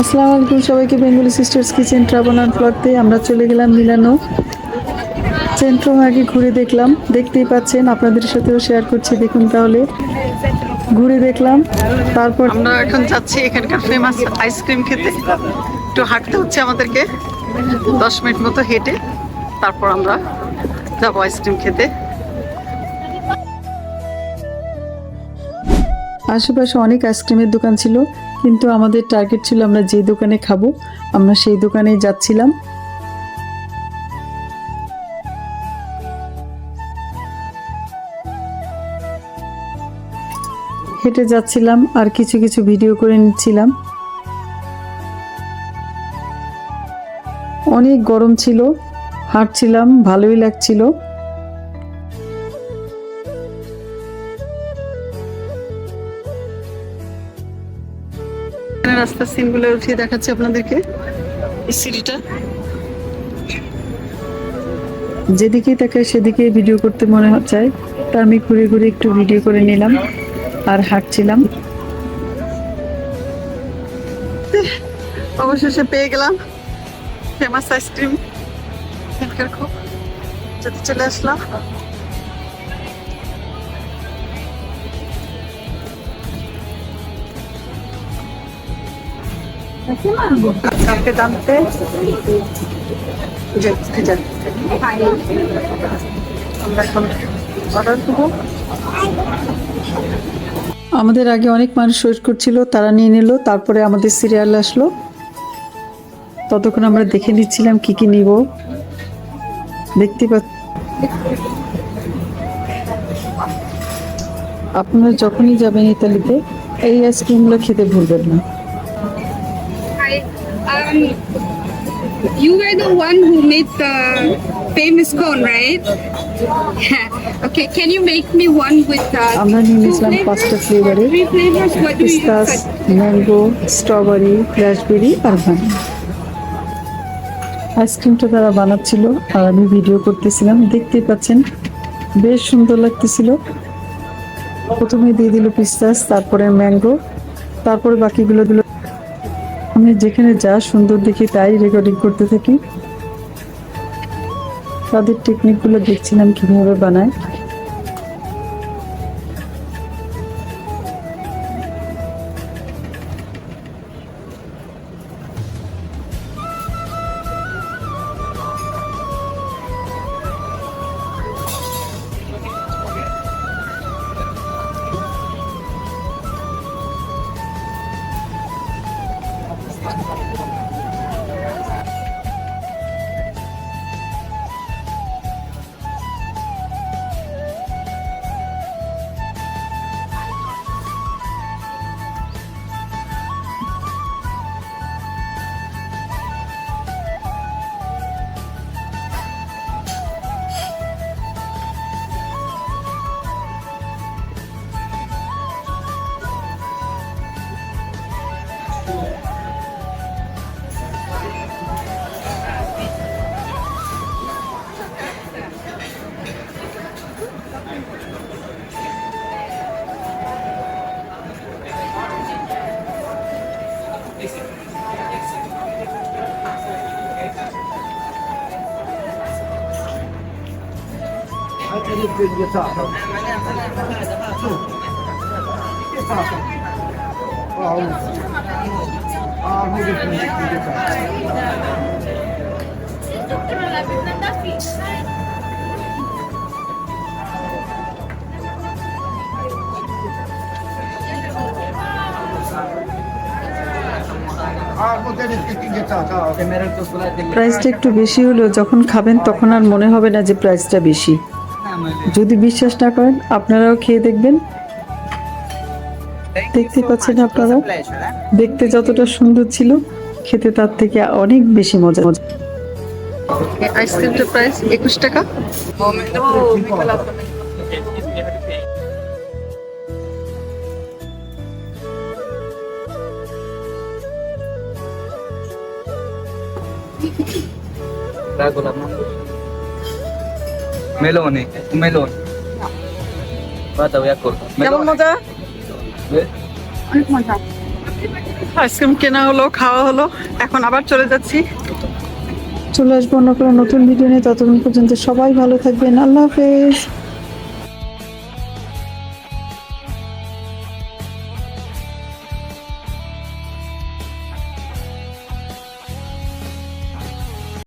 আসসালামু আলাইকুম সবাইকে, Bengali sisters kitchen travel and ব্লগতে আমরা চলে গেলাম মিলানো সেন্ট্রাম। আগে ঘুরে দেখলাম, দেখতেই পাচ্ছেন, আপনাদের সাথেও শেয়ার করছি, দেখুন তাহলে। ঘুরে দেখলাম, তারপর আমরা এখন যাচ্ছি এখানকার ফেমাস আইসক্রিম খেতে। একটু হাঁটতে হচ্ছে আমাদেরকে, 10 মিনিট মতো হেঁটে তারপর আমরা যাবো আইসক্রিম খেতে। আশেপাশে অনেক আইসক্রিমের দোকান ছিল, কিন্তু আমাদের টার্গেট ছিল আমরা যে দোকানে খাবো আমরা সেই দোকানেই যাচ্ছিলাম। হেঁটে যাচ্ছিলাম আর কিছু কিছু ভিডিও করে নিচ্ছিলাম। অনেক গরম ছিল, হাঁটছিলাম, ভালোই লাগছিল। রাস্তার সিনগুলো উঠিয়ে দেখাচ্ছি আপনাদেরকে। এই সিঁড়িটা, যেদিকেই তাকাই সেদিকেই ভিডিও করতে মনে চায়, তা আমি ঘুরে ঘুরে একটু ভিডিও করে নিলাম আর হাঁটছিলাম। অবশেষে পেয়ে গেলাম ফেমাস আইসক্রিম, এখানকার খুব যেতে চলে আসলাম। কালকে জানতে আমরা এখন অর্ডার দেবো। আমাদের আগে অনেক মানুষ ওয়েট করছিল, তারা নিয়ে নিল, তারপরে আমাদের সিরিয়াল আসলো। ততক্ষণ আমরা দেখে নিচ্ছিলাম কি কি নিব। দেখতে পাচ্ছি, আপনারা যখনই যাবেন ইতালিতে এই আইসক্রিমগুলো খেতে ভুলবেন না। You were the one who made the famous cone, right? Yeah. Okay, can you make me one with আমরা নিয়ে নিয়েছিলাম 5টা ফ্লেভারে, three flavors? What do you পিস্তাস, use? ম্যাঙ্গো, স্ট্রবেরি, রাসবেরি আর ভ্যানিলা। আইসক্রিমটা তারা বানাচ্ছিল আর আমি ভিডিও করতেছিলাম। দেখতেই পাচ্ছেন বেশ সুন্দর লাগতেছিল। প্রথমে দিয়ে দিল পিস্তাস, তারপরে ম্যাঙ্গো, তারপরে বাকিগুলো দিল। আমি যেখানে যা সুন্দর দেখি তাই রেকর্ডিং করতে থাকি। তাদের টেকনিকগুলো দেখছিলাম কিভাবে বানায়। প্রাইসটা একটু বেশি হলেও যখন খাবেন তখন আর মনে হবে না যে প্রাইসটা বেশি। যদি বিশ্বাস না করেন আপনারাও খেয়ে দেখবেন। দেখতে পাচ্ছেন আপনারা, দেখতে যতটা সুন্দর ছিল খেতে তার থেকে অনেক বেশি মজা। আইসক্রিমটার প্রাইস 21 টাকা। মেলনে মেলন বাতাও এক কর কেমন মজা? অনেক মজা। আইসক্রিম কেনা হলো, খাওয়া হলো, এখন আবার চলে যাচ্ছি। চলে আসবো অন্য কোনো নতুন ভিডিও নিয়ে, ততক্ষণ পর্যন্ত সবাই ভালো থাকবেন। আল্লাহ হাফেজ।